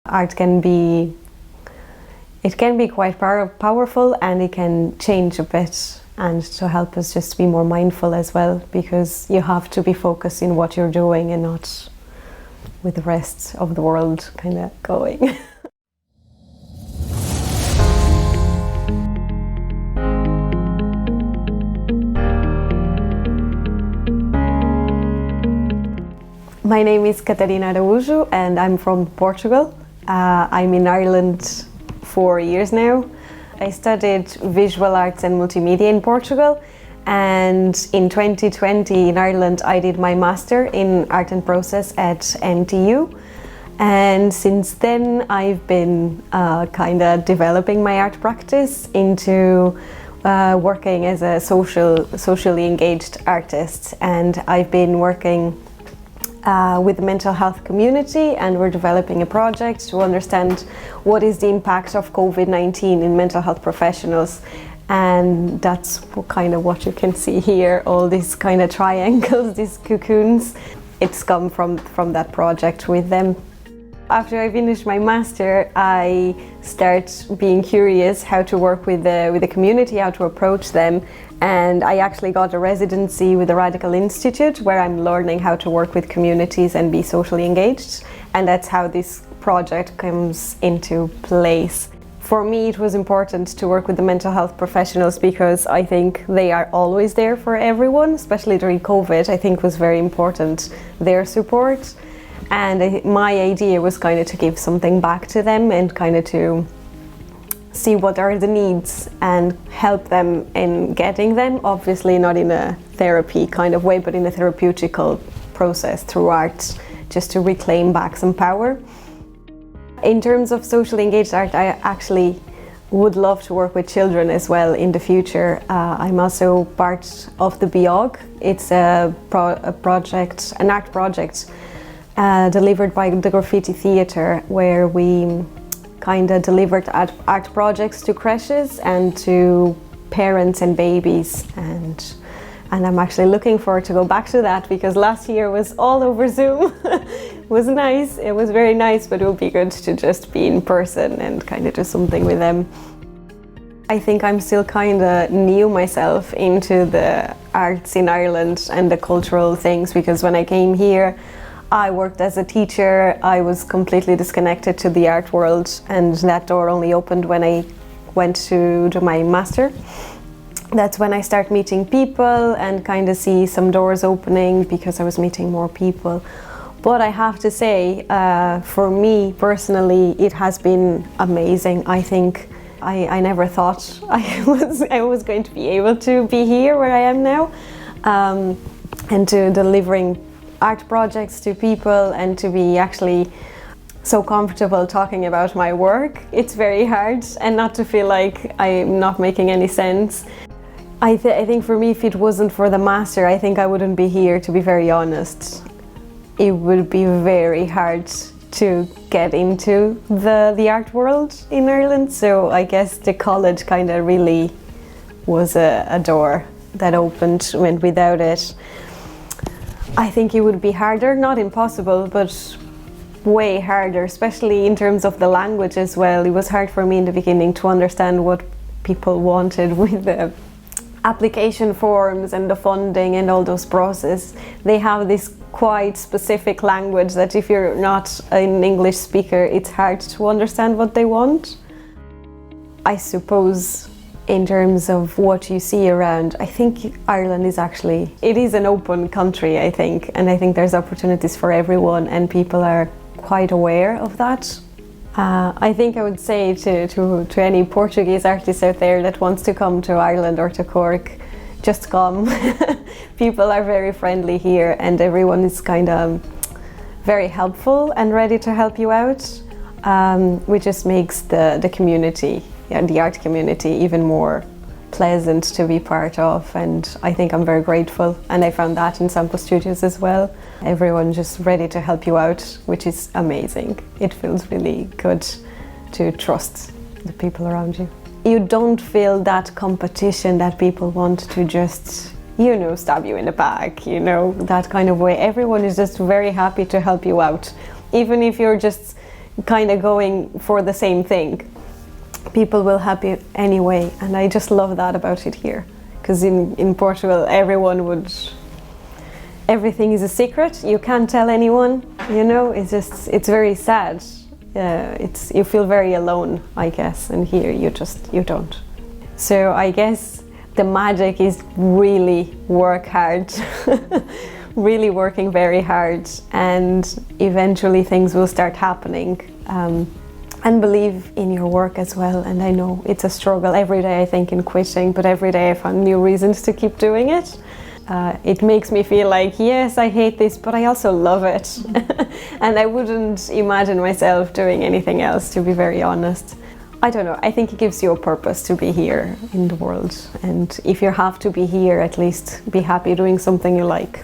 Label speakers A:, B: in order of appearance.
A: Art can be quite powerful, and it can change a bit, and to help us just be more mindful as well, because you have to be focusing what you're doing and not with the rest of the world kind of going. My name is Catarina Araújo and I'm from Portugal. I'm in Ireland 4 years now. I studied visual arts and multimedia in Portugal, and in 2020 in Ireland I did my master in art and process at NTU, and since then I've been kind of developing my art practice into working as a socially engaged artist, and I've been working with the mental health community, and we're developing a project to understand what is the impact of COVID-19 in mental health professionals, and that's what you can see here, all these kind of triangles, these cocoons. It's come from that project with them. After I finished my master, I start being curious how to work with the community, how to approach them, and I actually got a residency with the Radical Institute, where I'm learning how to work with communities and be socially engaged, and that's how this project comes into place. For me, it was important to work with the mental health professionals because I think they are always there for everyone, especially during COVID. I think was very important, their support. And my idea was kind of to give something back to them and kind of to see what are the needs and help them in getting them, obviously not in a therapy kind of way, but in a therapeutical process through art, just to reclaim back some power. In terms of socially engaged art, I actually would love to work with children as well in the future. I'm also part of the BEAG. It's an art project delivered by the Graffiti Theatre, where we kind of delivered art projects to creches and to parents and babies, and I'm actually looking forward to go back to that, because last year was all over Zoom. It was nice, it was very nice, but it would be good to just be in person and kind of do something with them. I think I'm still kind of new myself into the arts in Ireland and the cultural things, because when I came here I worked as a teacher. I was completely disconnected to the art world, and that door only opened when I went to do my master. That's when I start meeting people and kind of see some doors opening, because I was meeting more people. But I have to say, for me personally, it has been amazing. I think I never thought I was going to be able to be here where I am now, and to delivering art projects to people, and to be actually so comfortable talking about my work. It's very hard, and not to feel like I'm not making any sense. I think for me, if it wasn't for the master, I think I wouldn't be here, to be very honest. It would be very hard to get into the art world in Ireland, so I guess the college kind of really was a door that opened, and without it I think it would be harder, not impossible, but way harder, especially in terms of the language as well. It was hard for me in the beginning to understand what people wanted with the application forms and the funding and all those processes. They have this quite specific language that if you're not an English speaker, it's hard to understand what they want. I suppose in terms of what you see around, I think Ireland is it is an open country, I think, and I think there's opportunities for everyone, and people are quite aware of that. I think I would say to any Portuguese artist out there that wants to come to Ireland or to Cork, just come. People are very friendly here, and everyone is kind of very helpful and ready to help you out, which just makes the community, the art community, even more pleasant to be part of, and I think I'm very grateful, and I found that in Sample Studios as well. Everyone just ready to help you out, which is amazing. It feels really good to trust the people around you. You don't feel that competition that people want to just, stab you in the back, that kind of way. Everyone is just very happy to help you out. Even if you're just kind of going for the same thing. People will help you anyway, and I just love that about it here. Because in Portugal, everything is a secret. You can't tell anyone, you know. It's very sad. You feel very alone, I guess, and here you don't. So I guess the magic is really work hard, really working very hard, and eventually things will start happening. And believe in your work as well. And I know it's a struggle every day, I think, in quitting, but every day I find new reasons to keep doing it. It makes me feel like, yes, I hate this, but I also love it. And I wouldn't imagine myself doing anything else, to be very honest. I don't know, I think it gives you a purpose to be here in the world. And if you have to be here, at least be happy doing something you like.